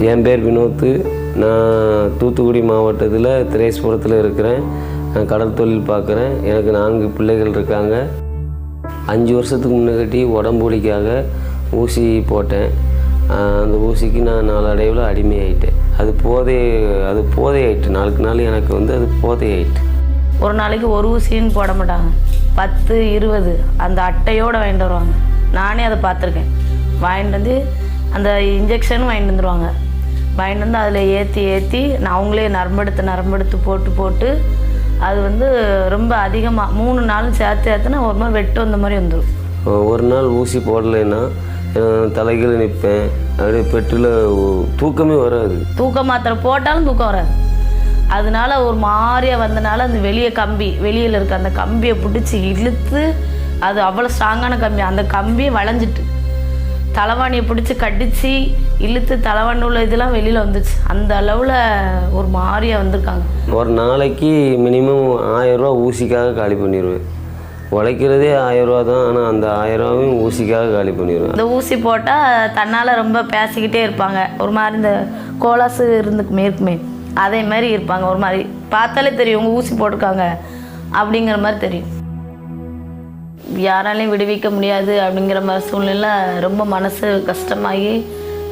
என் பேர் வினோத். நான் தூத்துக்குடி மாவட்டத்தில் திரேஸ்புரத்தில் இருக்கிறேன். நான் கடல் தொழில் பார்க்குறேன். எனக்கு 4 பிள்ளைகள் இருக்காங்க. 5 வருஷத்துக்கு முன்னாடி உடம்பு வலிக்காக ஊசி போட்டேன். அந்த ஊசிக்கு நான் நாளடைவில் அடிமையாயிட்டேன். அது போதையாயிட்டு. நாளுக்கு நாள் எனக்கு அது போதையாயிட்டு. ஒரு நாளைக்கு ஒரு ஊசின்னு போட மாட்டாங்க, 10 20 அந்த அட்டையோடு வாங்கிட்டு வருவாங்க. நானே அதை பார்த்துருக்கேன். வாங்கிட்டு வந்து அந்த இன்ஜெக்ஷனும் வாங்கிட்டு வந்துடுவாங்க. வாங்கிட்டு வந்து அதில் ஏற்றி நான் அவங்களே நரம்பெடுத்து போட்டு அது ரொம்ப அதிகமாக 3 நாளும் சேர்த்துனா ஒரு மாதிரி வெட்டு வந்த மாதிரி வந்துடும். ஒரு நாள் ஊசி போடலைன்னா தலைகளை நிற்பேன். அப்படியே பெட்டில் தூக்கமே வராது. தூக்க மாத்திரை போட்டாலும் தூக்கம் வராது. அதனால ஒரு மாதிரியாக வந்தனால அந்த வெளியில் இருக்க அந்த கம்பியை பிடிச்சி இழுத்து, அது அவ்வளோ ஸ்ட்ராங்கான கம்பி, அந்த கம்பியை வளைஞ்சிட்டு தலைவாணியை பிடிச்சி கடிச்சு இழுத்து தலைவாணி உள்ள இதெல்லாம் வெளியில் வந்துச்சு. அந்த அளவில் ஒரு மாதிரியாக வந்திருக்காங்க. ஒரு நாளைக்கு மினிமம் 1000 ரூபா ஊசிக்காக காலி பண்ணிடுவேன். உழைக்கிறதே 1000 ரூபா தான். ஆனால் அந்த 1000 ரூபாவையும் ஊசிக்காக காலி பண்ணிடுவேன். இந்த ஊசி போட்டால் தன்னால் ரொம்ப பேசிக்கிட்டே இருப்பாங்க. ஒரு மாதிரி இந்த கோலாசு இருக்குமே அதே மாதிரி இருப்பாங்க. ஒரு மாதிரி பார்த்தாலே தெரியும் உங்கள் ஊசி போட்டிருக்காங்க அப்படிங்கிற மாதிரி தெரியும். யாராலையும் விடுவிக்க முடியாது அப்படிங்கிற மாதிரி சூழ்நிலை ரொம்ப மனசு கஷ்டமாகி,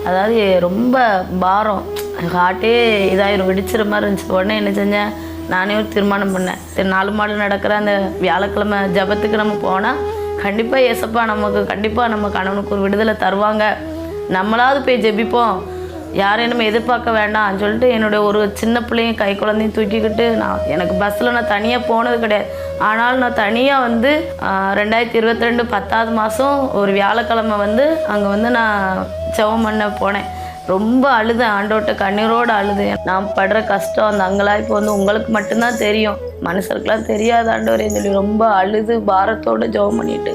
அதாவது ரொம்ப பாரம், ஹார்ட்டே இதாயிரும், வெடிச்சிற மாதிரி இருந்துச்சு. உடனே என்ன செஞ்சேன், நானே ஒரு தீர்மானம் பண்ணேன். 4 மாடு நடக்கிற அந்த வியாழக்கிழமை ஜபத்துக்கு நம்ம போனால் கண்டிப்பாக ஏசப்பா கண்டிப்பாக நம்ம கணவனுக்கு ஒரு விடுதலை தருவாங்க, நம்மளாவது போய் ஜெபிப்போம், யாரையும் நம்ம எதிர்பார்க்க வேண்டாம்னு சொல்லிட்டு என்னுடைய ஒரு சின்ன பிள்ளையும் கை குழந்தையும் தூக்கிக்கிட்டு எனக்கு பஸ்ஸில் நான் தனியாக போனது கிடையாது. ஆனாலும் நான் தனியாக 2022 10வது மாதம் ஒரு வியாழக்கிழமை அங்கே நான் ஜெபம் பண்ண போனேன். ரொம்ப அழுதேன், ஆண்டோட்ட கண்ணீரோடு அழுதேன். நான் படுற கஷ்டம் அந்த அங்கலாய்ப்பு உங்களுக்கு மட்டும்தான் தெரியும், மனுஷருக்கெல்லாம் தெரியாது ஆண்டவரேன்னு சொல்லி ரொம்ப அழுது பாரத்தோடு ஜெபம் பண்ணிட்டு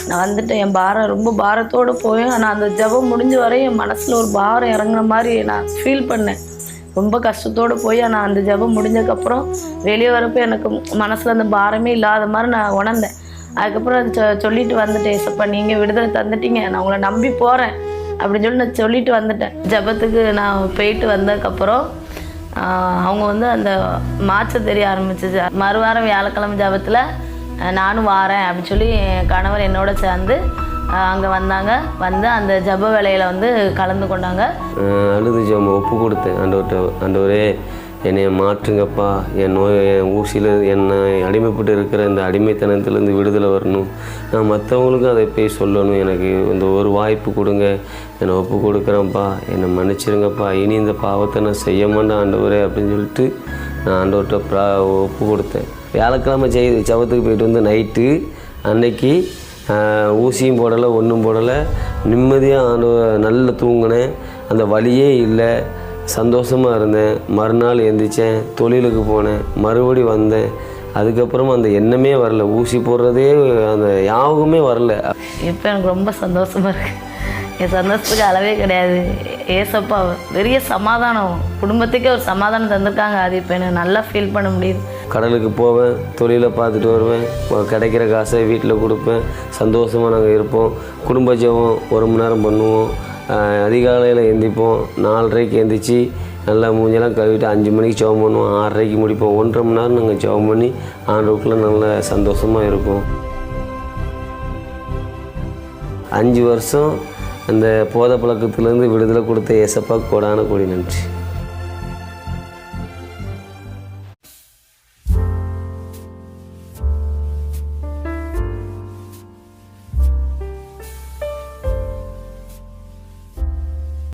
நான் வந்துட்டேன். என் பாரம் ரொம்ப பாரத்தோடு போய், ஆனால் அந்த ஜெபம் முடிஞ்ச வரையும் என் மனசில் ஒரு பாரம் இறங்குன மாதிரி நான் ஃபீல் பண்ணேன். ரொம்ப கஷ்டத்தோடு போய் நான் அந்த ஜெபம் முடிஞ்சதுக்கப்புறம் வெளியே வரப்போ எனக்கு மனசில் அந்த பாரமே இல்லாத மாதிரி நான் உணர்ந்தேன். அதுக்கப்புறம் சொல்லிட்டு வந்துட்டேன், ஏசப்பா நீங்கள் விடுதலை தந்துட்டீங்க, நான் உங்களை நம்பி போகிறேன் அப்படின்னு சொல்லி நான் சொல்லிட்டு வந்துட்டேன். ஜெபத்துக்கு நான் போயிட்டு வந்ததுக்கப்புறம் அவங்க அந்த மாற்ற தெரிய ஆரம்பிச்சிச்சு. மறுவாரம் வியாழக்கிழமை ஜெபத்தில் நானும் வாரேன் அப்படின்னு சொல்லி என் கணவர் என்னோட சேர்ந்து அங்கே வந்தாங்க. அந்த ஜப வேலையில் கலந்து கொண்டாங்க. அழுது ஜெபம் ஒப்பு கொடுத்தேன் ஆண்டவரே என்னை மாற்றுங்கப்பா, என் ஊசியில் என்னை அடிமைப்பட்டு இருக்கிற இந்த அடிமைத்தனத்திலேருந்து விடுதலை வரணும், நான் மற்றவங்களுக்கும் அதை போய் சொல்லணும், எனக்கு இந்த ஒரு வாய்ப்பு கொடுங்க, என்னை ஒப்பு கொடுக்குறேன்ப்பா, என்னை மன்னிச்சிருங்கப்பா, இனி இந்த பாவத்தை நான் செய்ய மாட்டேன் ஆண்டவரே அப்படின்னு சொல்லிட்டு நான் ஆண்டவர்கிட்ட ஒப்பு கொடுத்தேன். வியாழக்கிழமை ஜபத்துக்கு போயிட்டு நைட்டு அன்னைக்கு ஊசியும் போடலை, ஒன்றும் போடலை, நிம்மதியாக நல்லா தூங்கினேன். அந்த வலியே இல்லை, சந்தோஷமாக இருந்தேன். மறுநாள் எழுந்திரிச்சேன், தொழிலுக்கு போனேன், மறுபடி வந்தேன். அதுக்கப்புறமா அந்த எண்ணமே வரல, ஊசி போடுறதே அந்த யாபகமே வரல. இப்போ எனக்கு ரொம்ப சந்தோஷமாக இருக்குது. என் சந்தோஷத்துக்கு அளவே கிடையாது. ஏசப்பா பெரிய சமாதானம், குடும்பத்துக்கே ஒரு சமாதானம் தந்திருக்காங்க. அது இப்போ எனக்கு நல்லா ஃபீல் பண்ண முடியுது. கடலுக்கு போவேன், தொழிலை பார்த்துட்டு வருவேன், கிடைக்கிற காசை வீட்டில் கொடுப்பேன், சந்தோஷமாக நாங்கள் இருப்போம். குடும்ப ஜெபம் 1 மணி நேரம் பண்ணுவோம். அதிகாலையில் எந்திரிப்போம், 4:30க்கு எந்திரிச்சு நல்லா மூஞ்செல்லாம் கழுவிட்டு 5 மணிக்கு ஜெபம் பண்ணுவோம், 6:30க்கு முடிப்போம். 1.5 மணி நேரம் நாங்கள் ஜெபம் பண்ணி ஆண்டவருக்குள்ளே நல்ல சந்தோஷமாக இருப்போம். 5 வருஷம் அந்த போதை பழக்கத்துலேருந்து விடுதலை கொடுத்த ஏசப்பா கோடான கோடி நன்றி.